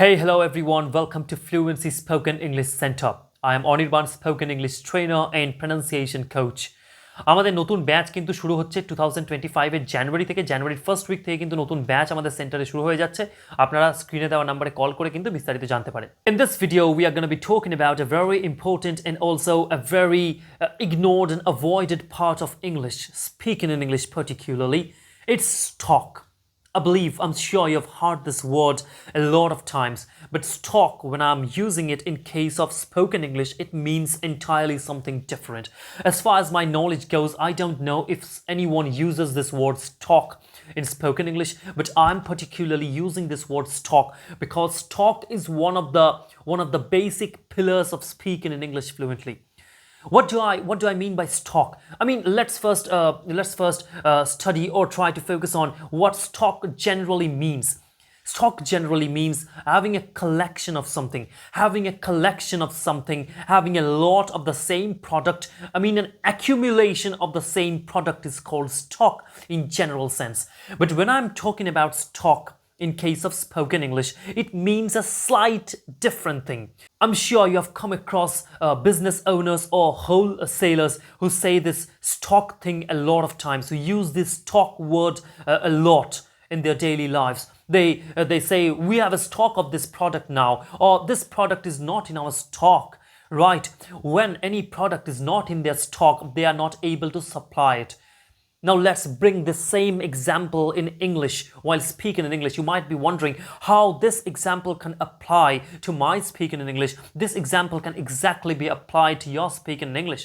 Hey, hello everyone. Welcome to Fluency Spoken English Center. I am Anirban, Spoken English Trainer and Pronunciation Coach. আমাদের নতুন batch কিন্তু শুরু হচ্ছে 2025 এর জানুয়ারি থেকে, জানুয়ারির ফার্স্ট উইক থেকে কিন্তু নতুন ব্যাচ আমাদের সেন্টারে শুরু হয়ে যাচ্ছে। আপনারা স্ক্রিনে দেওয়া নম্বরে কল করে কিন্তু বিস্তারিত জানতে পারেন। In this video we are going to be talking about a very important and also a very ignored and avoided part of English, speaking in English particularly. It's talk. I'm sure you've heard this word a lot of times, but talk, when I'm using it in case of spoken English, it means entirely something different. As far as my knowledge goes, I don't know if anyone uses this word talk in spoken English, but I'm particularly using this word talk because talk is one of the basic pillars of speaking in English fluently. What do I mean by stock? I mean, let's first study or try to focus on what stock generally means. Stock generally means having a collection of something, having a lot of the same product. I mean, an accumulation of the same product is called stock in general sense. But when I'm talking about stock, in case of spoken English, it means a slight different thing. I'm sure you have come across business owners or wholesalers who say this stock thing a lot of times, who use this stock word a lot in their daily lives. They say, we have a stock of this product now, or this product is not in our stock, right? When any product is not in their stock, they are not able to supply it. Now let's bring the same example in English. While speaking in English, you might be wondering how this example can apply to my speaking in English. This example can exactly be applied to your speaking in English.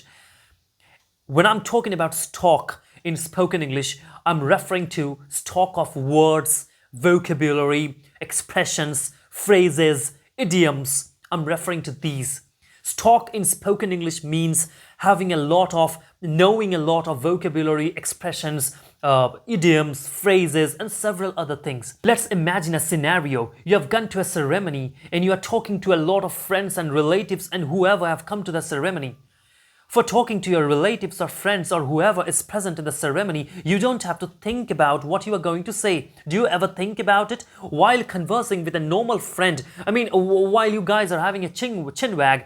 When I'm talking about stock in spoken English, I'm referring to stock of words, vocabulary, expressions, phrases, idioms. I'm referring to these. Stock in spoken English means knowing a lot of vocabulary, expressions, idioms, phrases, and several other things. Let's imagine a scenario. You have gone to a ceremony and you are talking to a lot of friends and relatives and whoever have come to the ceremony. For talking to your relatives or friends or whoever is present in the ceremony, you don't have to think about what you are going to say. Do you ever think about it? While conversing with a normal friend, I mean, while you guys are having a chin wag,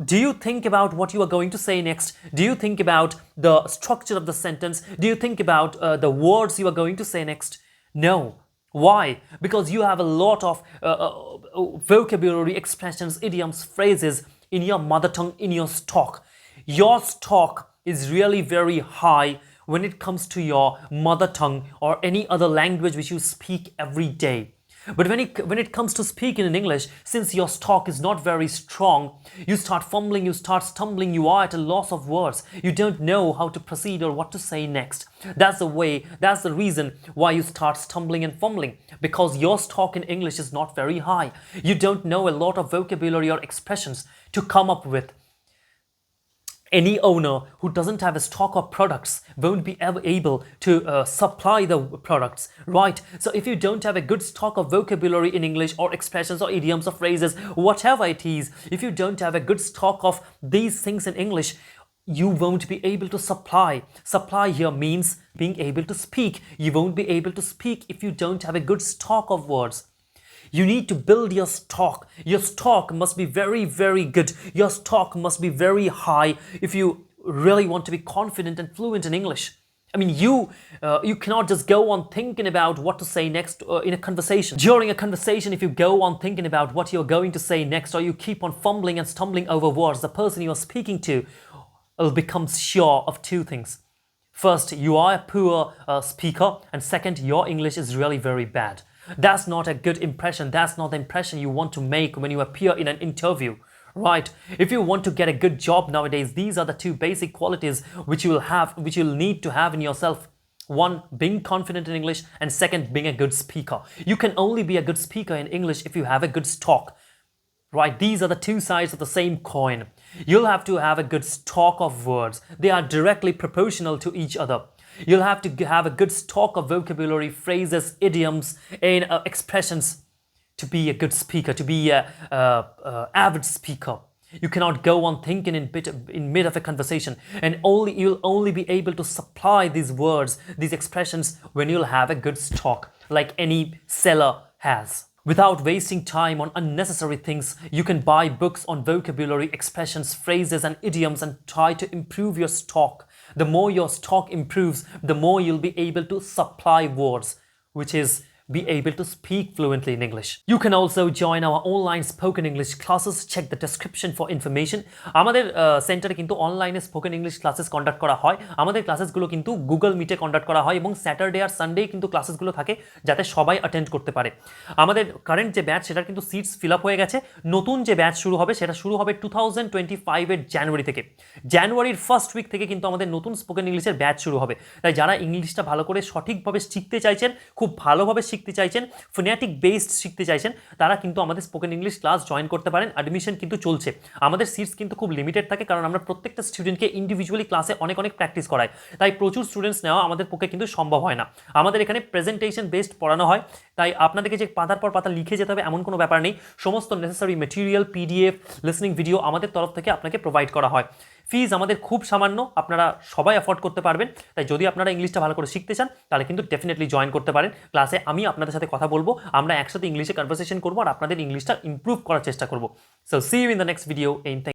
do you think about what you are going to say next? Do you think about the structure of the sentence? Do you think about the words you are going to say next? No. Why? Because you have a lot of vocabulary, expressions, idioms, phrases in your mother tongue, in your stock. Your stock is really very high when it comes to your mother tongue or any other language which you speak every day. But when it comes to speaking in English, since your stock is not very strong, you start fumbling, you start stumbling, you are at a loss of words. You don't know how to proceed or what to say next. That's the reason why you start stumbling and fumbling, because your stock in English is not very high. You don't know a lot of vocabulary or expressions to come up with. Any owner who doesn't have a stock of products won't be ever able to supply the products, right? So if you don't have a good stock of vocabulary in English or expressions or idioms or phrases, whatever it is, if you don't have a good stock of these things in English, you won't be able to supply. Supply here means being able to speak. You won't be able to speak if you don't have a good stock of words. You need to build your stock. Your stock must be very, very good. Your stock must be very high if you really want to be confident and fluent in English. I mean, you cannot just go on thinking about what to say next in a conversation. During a conversation, if you go on thinking about what you're going to say next, or you keep on fumbling and stumbling over words, the person you are speaking to will become sure of two things. First, you are a poor speaker, and second, your English is really very bad. That's not a good impression. That's not the impression you want to make when you appear in an interview, right? If you want to get a good job nowadays, these are the two basic qualities which you'll need to have in yourself. One, being confident in English, and second, being a good speaker. You can only be a good speaker in English if you have a good stock, right? These are the two sides of the same coin. You'll have to have a good stock of words. They are directly proportional to each other. You'll have to have a good stock of vocabulary, phrases, idioms, and expressions to be a good speaker, to be an avid speaker. You cannot go on thinking in mid of a conversation, and you'll only be able to supply these words, these expressions, when you'll have a good stock, like any seller has. Without wasting time on unnecessary things, you can buy books on vocabulary, expressions, phrases, and idioms and try to improve your stock. The more your stock improves, the more you'll be able to supply words, which is be able to speak fluently in English. You can also join our online spoken English classes. Check the description for information. আমাদের সেন্টারে কিন্তু অনলাইনে spoken English classes conduct করা হয়। আমাদের ক্লাসেসগুলো কিন্তু Google মিটে conduct করা হয় এবং স্যাটারডে আর সানডে কিন্তু ক্লাসেসগুলো থাকে যাতে সবাই অ্যাটেন্ড করতে পারে। আমাদের কারেন্ট যে ব্যাচ সেটার কিন্তু সিটস ফিল আপ হয়ে গেছে। নতুন যে ব্যাচ শুরু হবে সেটা শুরু হবে 2025 জানুয়ারি থেকে। জানুয়ারির ফার্স্ট উইক থেকে কিন্তু আমাদের নতুন স্পোকেন ইংলিশের ব্যাচ শুরু হবে। তাই যারা ইংলিশটা ভালো করে সঠিকভাবে শিখতে চাইছেন, খুব ভালোভাবে শিখতে চাইছেন, ফোনেটিক বেসড শিখতে চাইছেন, তারা কিন্তু আমাদের স্পোকেন ইংলিশ ক্লাস জয়েন করতে পারেন। অ্যাডমিশন কিন্তু চলছে। আমাদের সিটস কিন্তু খুব লিমিটেড থাকে, কারণ আমরা প্রত্যেকটা স্টুডেন্টকে ইন্ডিভিজুয়ালি ক্লাসে অনেক প্র্যাকটিস করাই। তাই প্রচুর স্টুডেন্টস নেওয়া আমাদের পক্ষে কিন্তু সম্ভব হয় না। আমাদের এখানে প্রেজেন্টেশন বেসড পড়ানো হয়। তাই আপনাদেরকে যে পাতার পর পাতা লিখে যেতে হবে এমন কোনো ব্যাপার নেই। সমস্ত necessary material, PDF, listening video আমাদের তরফ থেকে আপনাকে প্রোভাইড করা হয়। ফিজ আমাদের খুব সামান্য, আপনারা সবাই অ্যাফোর্ড করতে পারবেন। তাই যদি আপনারা ইংলিশটা ভালো করে শিখতে চান তাহলে কিন্তু ডেফিনেটলি জয়েন করতে পারেন। ক্লাসে আমি আপনাদের সাথে কথা বলবো, আমরা একসাথে ইংলিশে কনভারসেশন করবো আর আপনাদের ইংলিশটা ইমপ্রুভ করার চেষ্টা করবো। So see you in the next video.